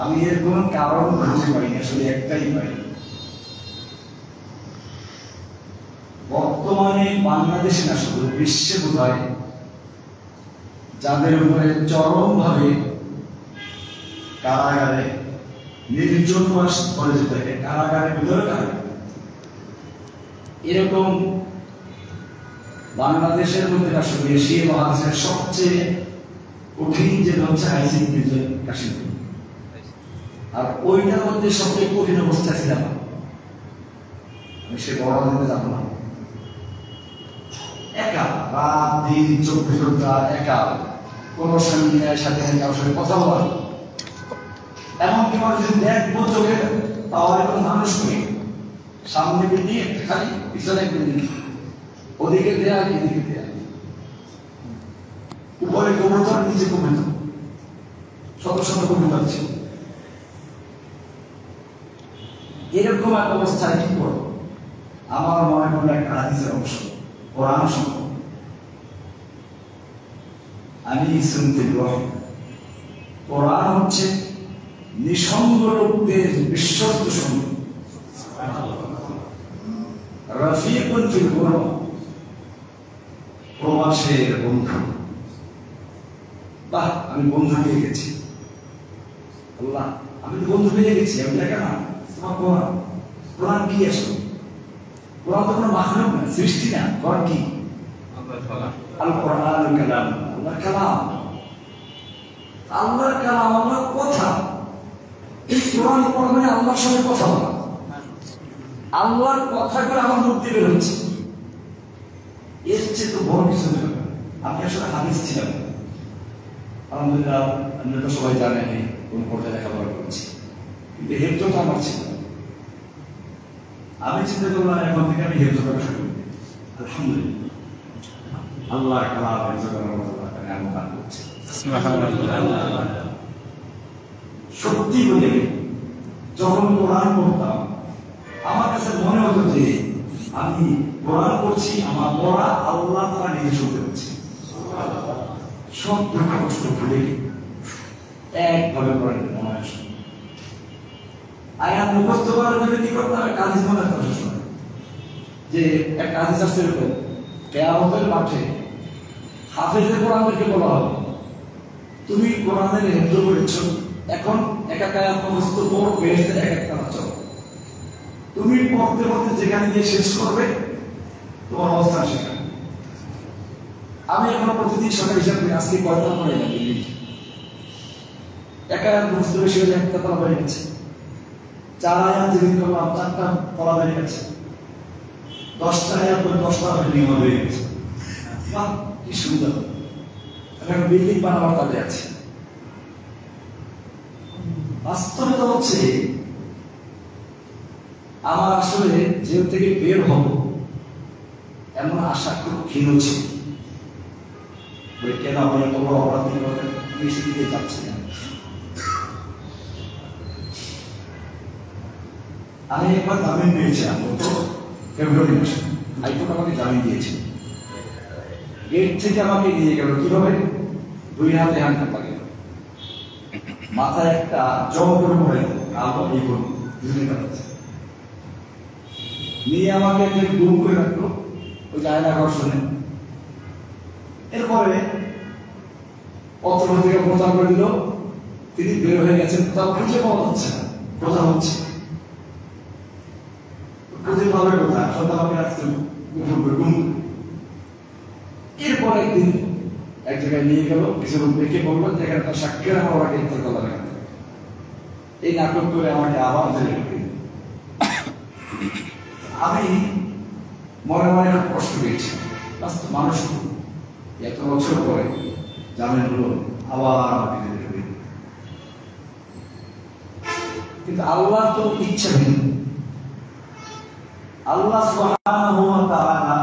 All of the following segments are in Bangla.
আমি এর কোন কারণ খুঁজে পাইনি, আসলে একটাই পাই। বর্তমানে বাংলাদেশে না শুধু বিশ্বে বোধহয় যাদের উপরে চরমভাবে কারাগারে নির্জনবাস করে যেতে কারাগারের ভিতরে এরকম বাংলাদেশের মধ্যে আসলে এশিয়া মহাদেশের সবচেয়ে কঠিন যে হচ্ছে আইসিইউ কাশ্মীর, আর ওইটার মধ্যে সবচেয়ে কঠিন অবস্থা ছিলাম আমি। সে বড় দিতে যাবো না, একা রাত দিন 24 ঘন্টা একা, কোন সঙ্গীনের সাথে কারোর সঙ্গে কথা বলা, এমনকি মানুষ যদি দেখবো চোখে পাওয়ার কোনো মানুষ নেই, সামনে বিল্ডিং একটা খালি, পিছনে বিল্ডিং, ওদিকে দেয়া এদিকে দেয়া, উপরে কবুতর নিচে কবুতর, শত শত কবুতর ছিল। এরকম এক অবস্থায় কি করবো? আমার মনে হলো একটা হাদিসের অংশ, কোরআন শোনো, আমি শুনতে কোরআন হচ্ছে নিঃসঙ্গ লোকদের বিশ্বস্ত সঙ্গী, রাফিকুন ফিল গুরবা, প্রবাসের বন্ধু। বাহ, আমি বন্ধু পেয়ে গেছি, আল্লাহ আমি তো বন্ধু পেয়ে গেছি। আমি দেখা না তোমার কোরআন, কোরআন কি আসলে? কোরআন তো কোনো মাখলুক না, সৃষ্টি না। কোরআন কি? আল কোরআনুল কালাম, আল্লাহর কালাম, আল্লাহর কালাম, আল্লাহর কথা। এই কোরআন পড়া মানে আল্লাহর সঙ্গে কথা বলা, আল্লাহর কথাগুলো আমার মুখ দিয়ে বের হচ্ছে। এর চেয়ে তো বড় কিছু নেই। আমি আসলে হাদিস ছিলাম, আলহামদুলিল্লাহ আমরা তো সবাই জানেন কোন পর্যায়ে লেখাপড়া করেছি, কিন্তু হেফজ তো আমার ছিল। আমি চিন্তা করলাম এখন থেকে আমি হেফজ করা শুরু করি। আলহামদুলিল্লাহ আল্লাহর কালাম হেফজ করার মতো আমি কাজ করছি। সত্যি বলে যখন কোরআন পড়তাম আমার কাছে মনে হতো যে আমি কোরআন পড়ছি, আমার পড়া আল্লাহ তাআলা নিজে শুনতে পাচ্ছি। সব দুঃখ কষ্ট ভুলে একভাবে কোরআন মনে আসে। আয়াত মুখস্থ করার জন্য কি করতে হবে? কাজিজ মনে করতে হবে যে এক কাজিজ আসতে হবে কিয়ামতের মাঠে হাফেজে কোরআনকে বলা হবে তুমি কোরআনের হেফজ করেছো, এখন এক এক আয়াত মুখস্থ পড়ো, বেহেশতের এক একটা চলো। তুমি পড়তে পড়তে যেখানে গিয়ে শেষ করবে তোমার অবস্থা সেখানে। আমি এখন প্রতিদিন সকাল হিসাব করি আজকে কয়টা পড়ে যাবে, এক আয়াত মুখস্থ বেশি হলে একটা পড়া হয়ে গেছে, 4 আয়াত যেদিন করলাম 4টা পড়া হয়ে গেছে, 10টা আয়াত করে 10টা নিয়ম হয়ে গেছে। বাহ, কি সুন্দর! এখন বিল্ডিং বানাবার কাজে আছে। বাস্তবতা হচ্ছে আমার আসলে জেল থেকে বের হব এমন আশা খুব ক্ষীণ ছিল। কেন আমি এত বড় অপরাধী মিষ্টি দিয়ে যাচ্ছি না। আমি একবার জামিন পেয়েছিলাম ফেব্রুয়ারি মাসে, হাইকোর্ট আমাকে জামিন দিয়েছে। গেট থেকে আমাকে নিয়ে গেল কিভাবে? 2 হাতে হ্যান্ডকাপ লাগে, মাথায় একটা জম করে পড়ে আলো এই করুন নিয়ে আমাকে গুম করে রাখলো ওই আয়না ঘর্ষণে। এরপরে পত্র থেকে প্রচার করে দিল তিনি বের হয়ে গেছেন, কোথাও খুঁজে পাওয়া যাচ্ছে না, প্রচার হচ্ছে খুঁজে পাবে কোথায়, সব আমাকে রাখছেন গুম। এরপর একদিন এক জায়গায় নিয়ে গেল, কিছু দেখে বললো যে এখানে তার সাক্ষীরা আমার গ্রেফতার করা লাগে। এই নাটক করে আমাকে আবার জেলে ঢুকে দিল। আমি মনে মনে কষ্ট পেয়েছি, মানুষ এত বছর পরে জামিন হলো আবার আমাকে জেলে ঢুকে দিল। কিন্তু আল্লাহ তো ইচ্ছা ভিন্ন। আল্লাহ সুবহানাহু ওয়া তাআলা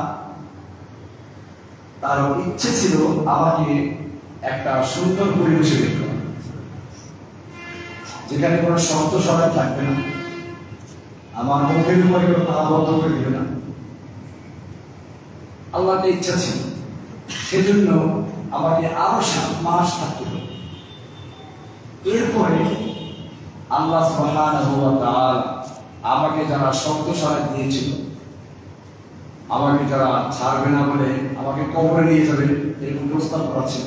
তার ইচ্ছে ছিল আমাকে একটা সুন্দর পরিবেশে বের করা, যেখানে কোনো শব্দ সরাই থাকবে না, আমার মুখের উপরে কেউ তালাবদ্ধ করে দিবে না। আল্লাহর ইচ্ছা ছিল, সেজন্য আমাকে আরো 7 মাস থাকতে হবে। এরপরে আল্লাহ সুবহানাহু ওয়া তাআলা আমাকে যারা শব্দশালা দিয়েছিল, আমাকে যারা ছাড়বে না বলে আমাকে কবরে নিয়ে যাবে এরকম প্রস্তাব করা ছিল,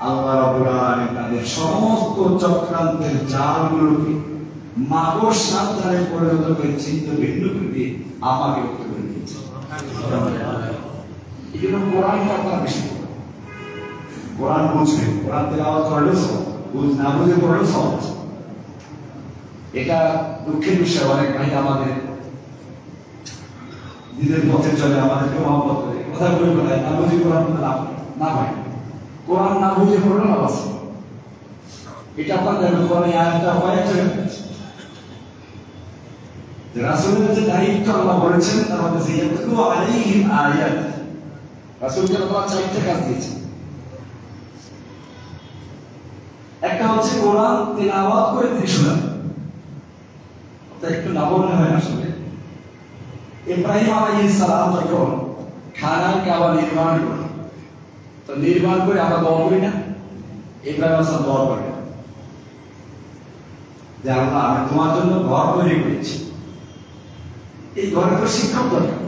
আল্লাহ রাব্বুল আলামিন তাদের সমস্ত চক্রান্তের জালগুলোকে মাকড় সাবধানে পরিণত করে চিন্ত ভিন্ন করে দিয়ে আমাকে মুক্ত করে দিয়েছে। এই জন্য কোরআনটা আপনারা বেশি পড়বেন। কোরআন বুঝবেন, কোরআন তেলাওয়াত করলেও সহজ, না বুঝে পড়লেও সহজ। এটা দুঃখের বিষয়, অনেক ভাই আমাদের দিনের পথে চলে, আমাদেরকে মহব্বত করে কথা বলে বলায় না বুঝে কোরআন লাভ না ভাই, কোরআন না বুঝে পড়লে লাভ আছে। এটা আপনাদের কোরআনে আয়াতটা কয়েক জায়গায় আছে, রাসূলের যে দায়িত্ব আল্লাহ বলেছেন তার মধ্যে ইয়াতলু আলাইহিম আয়াত, রাসূলকে আল্লাহ চারটি কাজ দিয়েছেন। একটা হচ্ছে কোরআন তেলাওয়াত করে তিনি শোনান, তাই একটু না বললে হয় আসলে। ইব্রাহিম আলাইহিস সালাম যখন খানায় কাবা নির্মাণ করেন, তো নির্মাণ করে আমরা দোয়া করি না? ইব্রাহিম আলাইহিস সালাম দোয়া করেন যে আল্লাহ আমি তোমার জন্য ঘর তৈরি করেছি, এই ঘরে তো শিক্ষক দরকার,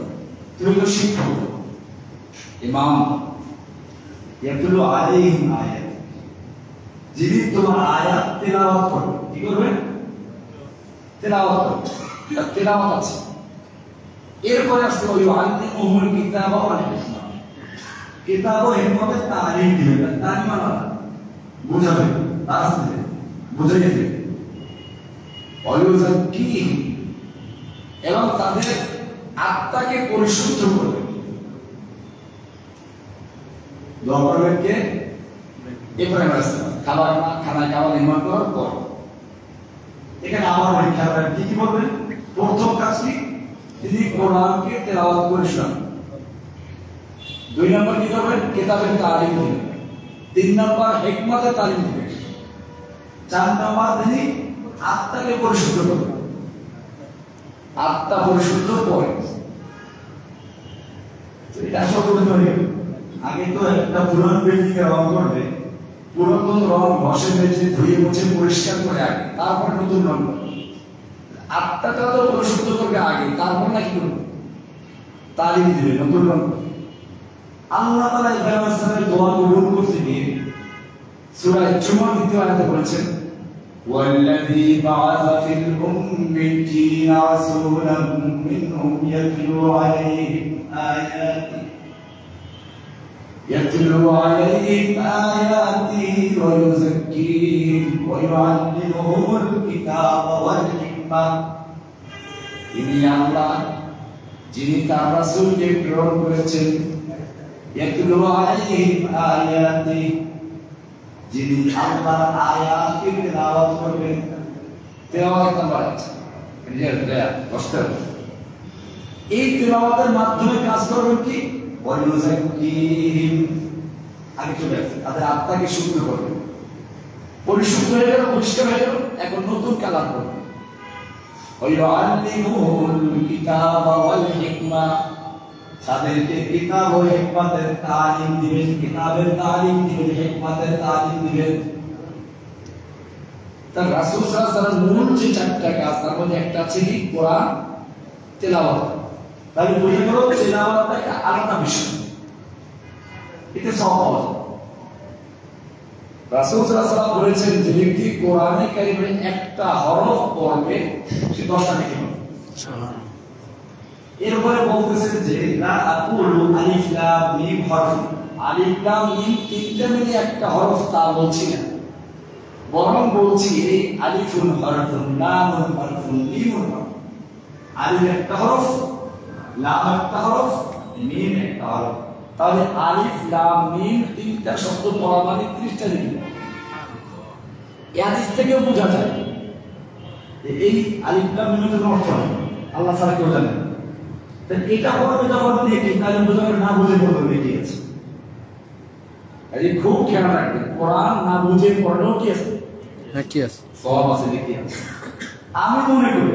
তুমি তো শিক্ষক, ইমাম, ইয়াতলু আলাইহিম আয়াত, যিনি তোমার আয়াত তেলাওয়াত করবে, কি করবেন? তেলাওয়াত করবে, তার তেলাওয়াত আছে। এরপরে আসছে ওই আল্লিমুহুল কিতাবা ওয়াল হিকমা, কিতাব ও হিকমতের তালিম দিবেন, তালিম মানে বুঝাবে, দাস দিবেন, বুঝাইয়ে দিবেন, ওয়ায়ুযাক্কিহিম, এবং তাদের আত্মাকে পরিশুদ্ধ করবে। দোয়া করবেন কে? ইব্রাহিম আলাইহিস সালাম খানায় কাবা নির্মাণ করার পর। এখানে আমার অনেক খেয়াল রাখবেন, কি বলবেন? প্রথম কাজ কি? তিনি কোরআনকে তেলাওয়াত করে শোনান। 2 নম্বর কি করবেন? কিতাবের তালিম দিবেন। 3 নম্বর হিকমতের তালিম দিবেন। 4 নম্বর তিনি আত্মাকে পরিশুদ্ধ করবেন। আত্মা পরিশুদ্ধ করে এটা আসলে করতে হবে। আগে তো একটা পুরান বিল্ডিং এর রং করবে, পুরাতন রং ঘষে মেজে ধুয়ে মুছে পরিষ্কার করে আগে, তারপর নতুন রং করবে। আত্মাটা তো পরিশুদ্ধ করবে আগে, তারপর না কি করবে? তালিম দিবে, নতুন রং। আল্লাহ তাআলা ইব্রাহিম আলাইহিস সালামের দোয়া কবুল করতে গিয়ে সূরা জুমার 2য় আয়াতে বলেছেন, والذي بعث في الأميين رسولا منهم يتلو عليهم آياته ويزكيهم ويعلمهم الكتاب والحكمة। ইনি আল্লাহ যিনি তার রাসূলকে প্রেরণ করেছেন, ইয়াতলু আলাইহিম আয়াতি, যিনি আল্লাহর আয়াতকে তেলাওয়াত করবেন। তেলাওয়াত নাম্বার এই তেলাওয়াতের মাধ্যমে কাজ করবেন কি? ওয়ায়ুযাক্কিহিম, আগে চলে আসছে, তাদের আত্মাকে শুদ্ধ করবেন। পরিশুদ্ধ হয়ে গেল, পরিষ্কার হয়ে গেল, এখন নতুন কালাম করবেন। ওয়ায়ুআল্লিমুহুল কিতাবা ওয়াল হিকমা, তাদেরকে কিতাব ও হিকমতের তালিম দিবেন, কিতাবের তালিম দিবেন, হিকমতের তালিম দিবেন। তার রাসূল সাল্লাল্লাহু আলাইহি ওয়াসাল্লাম মূল যে 4টা কাজ, তার মধ্যে একটা আছে কি? কোরআন তেলাওয়াত। তাহলে বুঝে গেল তেলাওয়াতটা একটা আলাদা বিষয়, এতে সওয়াব। রাসূল সাল্লাল্লাহু আলাইহি ওয়াসাল্লাম বলেছেন যে ব্যক্তি কোরআনে কারিমের একটা হরফ পড়বে সে 10টা নেকি পাবে। এরপরে বলতেছেন যে লা আকুলু আলিফ লাম মিম হরফ, আলিফ লাম মিম তিনটা মিলে একটা হরফ তা বলছি না, বরং বলছি এই আলিফুন হরফুন, লামুন হরফুন, মিমুন হরফ। আলিফ একটা হরফ, লাম একটা হরফ, মিম একটা হরফ। তাহলে আলিফ লাম মিম তিনটা শব্দ পড়া মানে 30টা লিখবে। এই হাদিস থেকে বোঝা যায় যে এই আলিফ লাম মিমের অর্থ আল্লাহ ছাড়া কেউ জানে না। এটা পড়বে যখন দেখি তাহলে বোঝাবে না বুঝে পড়বে কি আছে। এই খুব খেয়াল রাখবেন, কোরআন না বুঝে পড়লেও কি আছে? হ্যাঁ, কি আছে? সওয়াব আছে, কি আছে? আমি মনে করি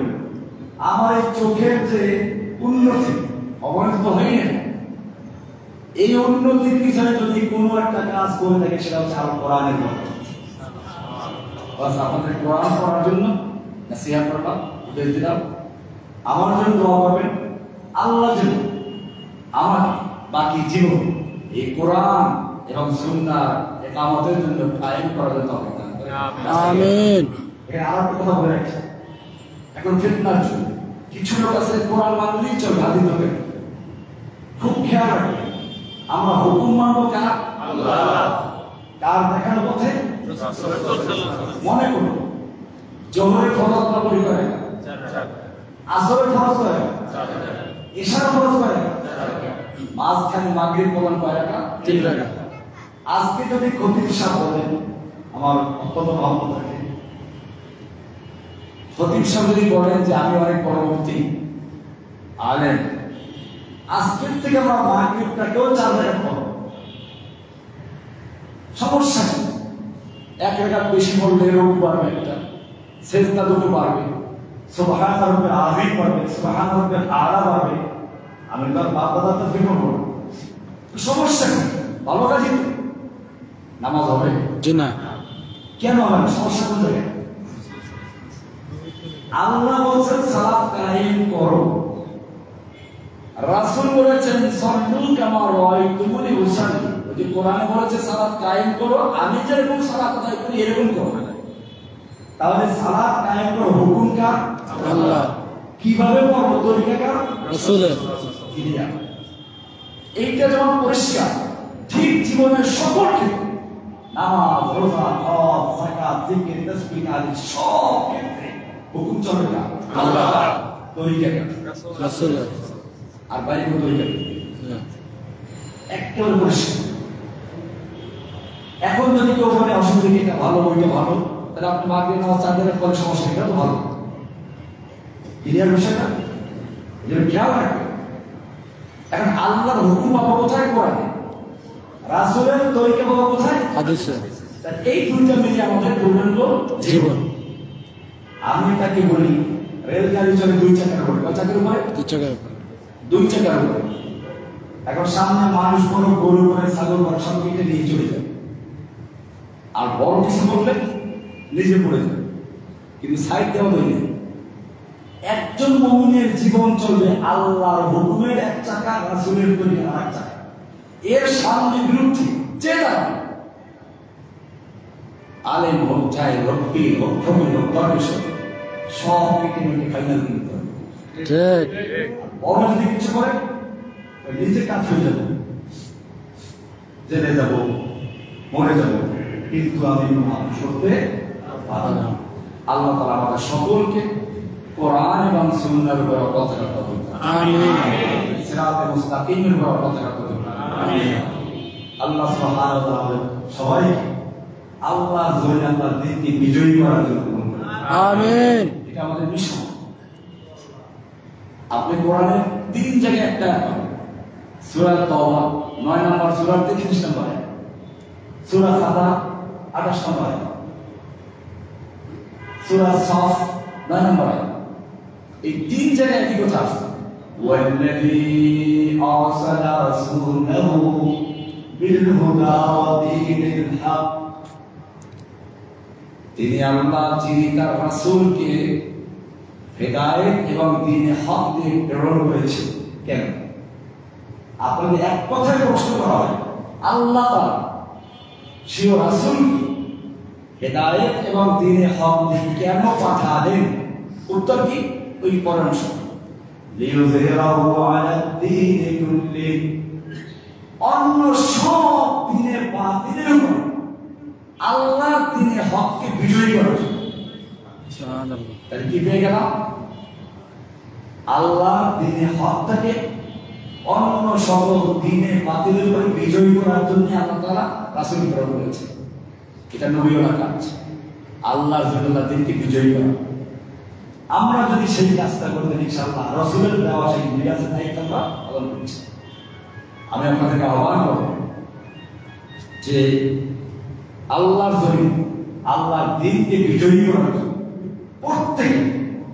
আমার এই চোখের যে উন্নতি, অবনতি তো হয়নি, এই উন্নতির পিছনে যদি কোনো একটা কাজ করে থাকে সেটা হচ্ছে আমার কোরআনের বরকত। বাস আপনাদের কোরআন পড়ার জন্য নাসিহত করলাম, উপদেশ দিলাম। আমার জন্য দোয়া করবেন, আল্লাহ যেন আমার বাকি জীবন এই কোরআন এবং সুন্নাহর ইকামতের জন্য কায়েম করার জন্য তৌফিক দান করেন। আমিন। এখানে আর একটা কথা বলে রাখছি, এখন ফিতনার জন্য কিছু লোক আছে কোরআন মানলেই চলবে, হাদিস হবে। খুব খেয়াল রাখবেন, আমরা হুকুম মানবো কার? আল্লাহ। কার দেখানো পথে? মনে করুন জোহরের ফরজ না পড়ি করে, আসরের ফরজ করে, ইশার ফরজ করে, মাঝখানে মাগরিব পড়ান কয় রাকাত? 3 রাকাত। আজকে যদি খতিব সাহেব বলেন, আমার অত্যন্ত ভালো থাকে, খতিব সাহেব যদি বলেন যে আমি অনেক পরবর্তী আলেম, আজকের থেকে আমরা মাগরিবটাকেও 4 রাকাত পড়ব, সমস্যা নেই। 1 রাকাত বেশি পড়লে রূপ বাড়বে, একটা সেজদা দুটো বাড়বে, সুবহান রাব্বিল আযীম বাড়বে, সুবহান রাব্বিল আলা বাড়বে। আমি তার বাপ দাদা তো ফিক্র করব, সমস্যা নেই, ভালো কাজই তো। নামাজ হবে জি না, কেন হবে না? সমস্যা কোন জায়গায়? আল্লাহ বলছেন সালাত কায়েম করো, রাসূল বলেছেন সাল্লু কামা রাআইতুমুনি উসাল্লি। ওই যে কোরআনে বলেছে সালাত কায়েম করো, আমি যেরকম সালাত আদায় করি এরকম করো। তাহলে সালাত কায়েম করো হুকুম কার? আল্লাহ। কিভাবে করব? তরিকা কার? রাসূলের। এইটা যেমন পরিষ্কার, ঠিক জীবনের সকল ক্ষেত্রে, নামাজ, রোজা, হজ, যাকাত, জিকির, তাসবিহ আদি সব ক্ষেত্রে হুকুম চলবে কার? আল্লাহ। তরিকা কার? রাসূলের। আর বাইরে কোন তরিকা নেই, একেবারে পরিষ্কার। এখন যদি কেউ বলে অসুবিধা কি, এটা ভালো, ওইটা ভালো, তাহলে আপনি মাগরিব নামাজ 4 রাকাত পড়লে সমস্যা, এটা তো ভালো। ক্লিয়ার বিষয়টা? এজন্য খেয়াল রাখবেন। এখন আল্লাহর হুকুম পাবো কোথায়? কোরআনে। রাসূলের তরিকা পাবো কোথায়? হাদিসে। তাহলে এই দুইটা মিলে আমাদের পূর্ণাঙ্গ জীবন। আমি তাকে বলি রেলগাড়ি চলে 2 চাকার উপরে, কয় চাকার উপরে? 2 চাকার উপরে। 2 চাকার উপরে। এখন সামনে মানুষ বড়, গরু করে, ছাগল করে, সব কেটে নিয়ে চলে যায়, আর বড় কিছু করলে নিজে পড়ে যাবে, কিন্তু সাইড দেওয়া হয়নি। একজন মুমিনের জীবন চলবে আল্লাহর হুকুমের 1 চাকা, রাসূলের তরিকার 1 চাকা। এর সামনে বিরুদ্ধে যে দাঁড়াবে, আলেম হোক, চাই রব্বি হোক, ফকির হোক, দরবেশ হোক, সব কেটে নিয়ে ফাইনাল করতে হবে। ঠিক। বড় যদি কিছু করে নিজে কাজ হয়ে যাবে, জেলে যাব, মরে যাব, কিন্তু আমি মানুষ করতে পারবো না। আল্লাহ তাআলা আমাদের সকলকে কোরআন এবং সুন্নাহর উপর অটল থাকুন। আমিন। সিরাতে মুস্তাকিমের উপর অটল থাকুন। আমিন। আল্লাহ সুবহানাহু ওয়া তাআলা সবাইকে আল্লাহর জন্য আল্লাহর দিনকে বিজয়ী করার জন্য কবুল করুন। আমিন। এটা আমাদের মিশন। আপনি কোরআনের 3 জায়গায় একটা সূরা তাওবা 9 নম্বর, সূরা 33 নম্বর, সূরা ফাতিহা 28 নম্বর, সূরা সাফ 9 নম্বর। এই 3 জায়গায় কি কথা আছে? ওয়াল্লাযী আরসালা রাসূলাহু বিল হুদা ওয়া দীনিল হক। তিনি আল্লাহ যিনি তার রাসূলকে হেদায়েত এবং দ্বীনে হক দিয়ে প্রেরণ করেছেন। কেন? আপনাদের এক কথায় প্রশ্ন করা হয়, আল্লাহ তাআলা সেই রাসূলকে হেদায়েত এবং দ্বীনে হক দিয়ে কেন পাঠালেন? উত্তর কি? ওই কোরআন শোনো, লিইয়ুযহিরাহু আলা দ্বীনি কুল্লি, অন্য সব দ্বীনে বাতিলের উপর আল্লাহর দ্বীনে হককে বিজয়ী করার জন্য। সুবহানাল্লাহ। তাহলে কি পেয়ে গেলাম? আল্লাহর দ্বীনে হকটাকে অন্য সকল দ্বীনে বাতিলের উপর বিজয়ী করার জন্য আল্লাহ তাআলা রাসূল প্রেরণ করেছেন। এটা নবীর কাজ, আল্লাহর জন্য দ্বীনকে বিজয়ী করা। আমরা যদি সেই কাজটা করতে ইনশাআল্লাহ রাসূলের দেওয়া সেই মিরাজের দায়িত্ব আমরা পালন করছি। আমি আপনাদেরকে আহ্বান করব যে আল্লাহর জন্য আল্লাহর দ্বীনকে বিজয়ী করার জন্য প্রত্যেকে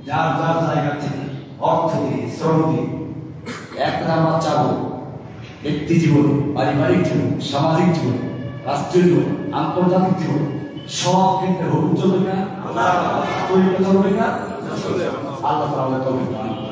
যার যার জায়গা থেকে অর্থ দিয়ে, শ্রম দিয়ে, একটা আমরা চাবো ব্যক্তি জীবন, পারিবারিক জীবন, সামাজিক জীবন, রাষ্ট্রীয় জীবন, আন্তর্জাতিক জীবন সব ক্ষেত্রে হুকুম চলবে না, তরিকা চলবে না, আল্লাহ তাআলা তৌফিক দান করুন।